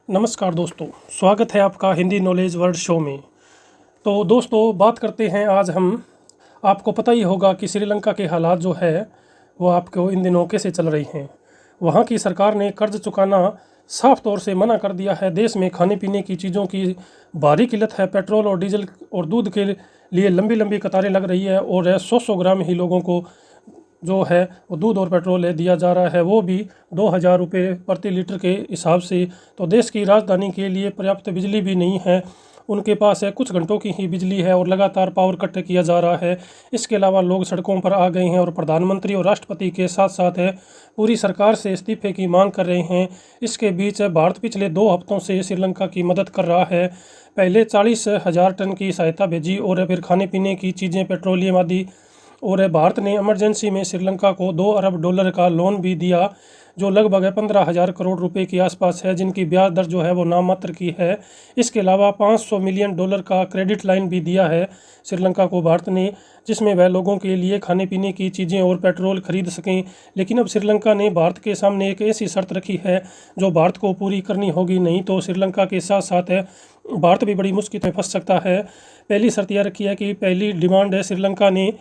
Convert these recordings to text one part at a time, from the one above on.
नमस्कार दोस्तों, स्वागत है आपका हिंदी नॉलेज वर्ल्ड शो में। तो दोस्तों बात करते हैं आज हम। आपको पता ही होगा कि श्रीलंका के हालात जो है वो आपको इन दिनों कैसे चल रही हैं। वहाँ की सरकार ने कर्ज चुकाना साफ तौर से मना कर दिया है। देश में खाने पीने की चीज़ों की भारी किल्लत है। पेट्रोल और डीजल और दूध के लिए लंबी लंबी कतारें लग रही है और 100 ग्राम ही लोगों को जो है वो दूध और पेट्रोल दिया जा रहा है, वो भी 2000 रुपये प्रति लीटर के हिसाब से। तो देश की राजधानी के लिए पर्याप्त बिजली भी नहीं है। उनके पास है कुछ घंटों की ही बिजली है और लगातार पावर कट किया जा रहा है। इसके अलावा लोग सड़कों पर आ गए हैं और प्रधानमंत्री और राष्ट्रपति के साथ साथ है पूरी सरकार से इस्तीफे की मांग कर रहे हैं। इसके बीच भारत पिछले 2 हफ्तों से श्रीलंका की मदद कर रहा है। पहले 40,000 टन की सहायता भेजी और फिर खाने पीने की चीज़ें, पेट्रोलियम आदि। और भारत ने इमरजेंसी में श्रीलंका को $2 अरब का लोन भी दिया, जो लगभग 15,000 करोड़ रुपए के आसपास है, जिनकी ब्याज दर जो है वो नाम मात्र की है। इसके अलावा $500 मिलियन का क्रेडिट लाइन भी दिया है श्रीलंका को भारत ने, जिसमें वह लोगों के लिए खाने पीने की चीज़ें और पेट्रोल खरीद सकें। लेकिन अब श्रीलंका ने भारत के सामने एक ऐसी शर्त रखी है जो भारत को पूरी करनी होगी, नहीं तो श्रीलंका के साथ साथ है भारत भी बड़ी मुश्किल में फंस सकता है। पहली शर्त यह रखी है कि पहली डिमांड है श्रीलंका ने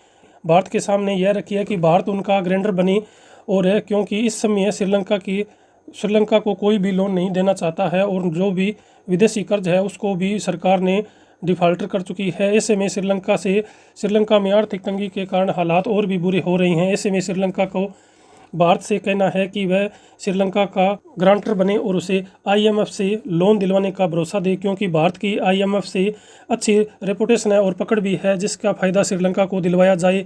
भारत के सामने यह रखी है कि भारत उनका ग्रांटर बने। और क्योंकि इस समय श्रीलंका को कोई भी लोन नहीं देना चाहता है और जो भी विदेशी कर्ज है उसको भी सरकार ने डिफ़ॉल्टर कर चुकी है। ऐसे में श्रीलंका में आर्थिक तंगी के कारण हालात और भी बुरे हो रहे हैं। ऐसे में श्रीलंका को भारत से कहना है कि वह श्रीलंका का ग्रांटर बने और उसे IMF से लोन दिलवाने का भरोसा दे, क्योंकि भारत की IMF से अच्छी रेपुटेशन है और पकड़ भी है, जिसका फ़ायदा श्रीलंका को दिलवाया जाए।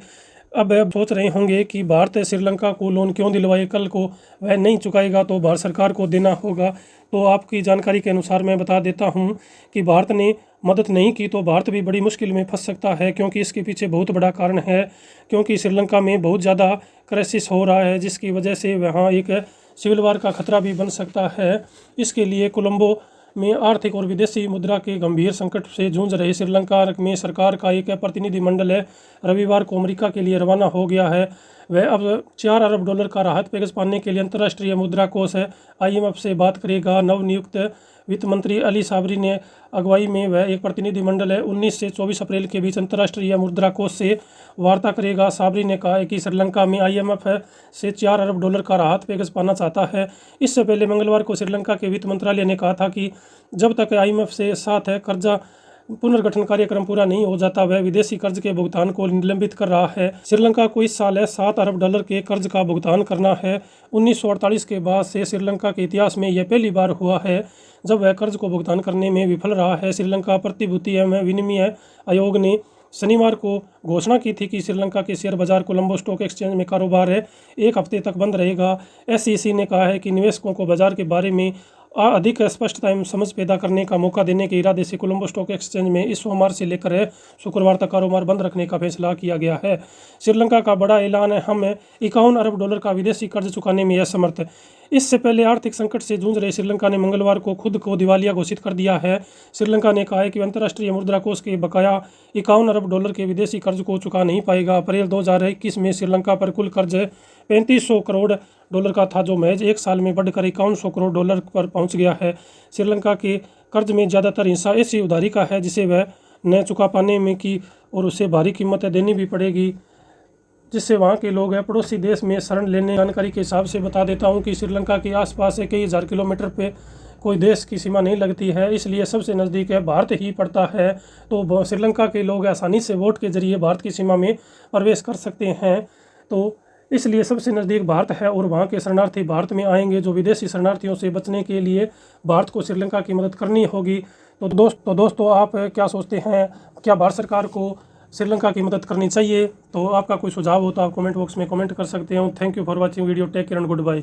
अब सोच रहे होंगे कि भारत श्रीलंका को लोन क्यों दिलवाए, कल को वह नहीं चुकाएगा तो भारत सरकार को देना होगा। तो आपकी जानकारी के अनुसार मैं बता देता हूं कि भारत ने मदद नहीं की तो भारत भी बड़ी मुश्किल में फंस सकता है, क्योंकि इसके पीछे बहुत बड़ा कारण है। क्योंकि श्रीलंका में बहुत ज़्यादा क्राइसिस हो रहा है, जिसकी वजह से वहाँ एक सिविल वार का खतरा भी बन सकता है। इसके लिए कोलंबो में आर्थिक और विदेशी मुद्रा के गंभीर संकट से जूझ रहे श्रीलंका में सरकार का एक प्रतिनिधिमंडल है रविवार को अमेरिका के लिए रवाना हो गया है। वह अब $4 अरब का राहत पैकेज पाने के लिए अंतर्राष्ट्रीय मुद्रा कोष IMF से बात करेगा। नवनियुक्त वित्त मंत्री अली साबरी ने अगुवाई में वह एक प्रतिनिधिमंडल 19 से 24 अप्रैल के बीच अंतर्राष्ट्रीय मुद्रा कोष से वार्ता करेगा। साबरी ने कहा है कि श्रीलंका में IMF से $4 अरब का राहत पैकेज पाना चाहता है। इससे पहले मंगलवार को श्रीलंका के वित्त मंत्रालय ने कहा था कि जब तक IMF से साथ है कर्जा पुनर्गठन कार्यक्रम पूरा नहीं हो जाता, वह विदेशी कर्ज के भुगतान को निलंबित कर रहा है। श्रीलंका को इस साल $7 अरब के कर्ज का भुगतान करना है। 1948 के बाद से श्रीलंका के इतिहास में यह पहली बार हुआ है जब वह कर्ज को भुगतान करने में विफल रहा है। श्रीलंका प्रतिभूति एवं विनिमय आयोग ने शनिवार को घोषणा की थी कि श्रीलंका के शेयर बाजार कोलंबो स्टॉक एक्सचेंज में कारोबार 1 हफ्ते तक बंद रहेगा। SEC ने कहा है कि निवेशकों को बाजार के बारे में अधिक स्पष्टता एवं समझ पैदा करने का मौका देने के इरादे से कोलंबो स्टॉक एक्सचेंज में इस सोमवार से लेकर शुक्रवार तक कारोबार बंद रखने का फैसला किया गया है। श्रीलंका का बड़ा ऐलान है, हम $51 अरब का विदेशी कर्ज चुकाने में असमर्थ। इससे पहले आर्थिक संकट से जूझ रहे श्रीलंका ने मंगलवार को खुद को दिवालिया घोषित कर दिया है। श्रीलंका ने कहा है कि अंतर्राष्ट्रीय मुद्रा कोष के बकाया $51 अरब के विदेशी कर्ज को चुका नहीं पाएगा। अप्रैल 2021 में श्रीलंका पर कुल कर्ज $3500 करोड़ का था, जो महज 1 साल में बढ़कर $5100 करोड़ पर पहुंच गया है। श्रीलंका के कर्ज में ज़्यादातर हिस्सा ऐसी उधारी का है जिसे वह न चुका पाने में की और उसे भारी कीमतें देनी भी पड़ेगी, जिससे वहाँ के लोग पड़ोसी देश में शरण लेने। जानकारी के हिसाब से बता देता हूँ कि श्रीलंका के आसपास कई हज़ार किलोमीटर पे कोई देश की सीमा नहीं लगती है, इसलिए सबसे नज़दीक भारत ही पड़ता है। तो श्रीलंका के लोग आसानी से वोट के जरिए भारत की सीमा में प्रवेश कर सकते हैं। तो इसलिए सबसे नज़दीक भारत है और वहाँ के शरणार्थी भारत में आएंगे। जो विदेशी शरणार्थियों से बचने के लिए भारत को श्रीलंका की मदद करनी होगी। तो दोस्तों आप क्या सोचते हैं, क्या भारत सरकार को श्रीलंका की मदद करनी चाहिए? तो आपका कोई सुझाव हो तो आप कमेंट बॉक्स में कमेंट कर सकते हो। Thank you for watching video. Take care and good bye.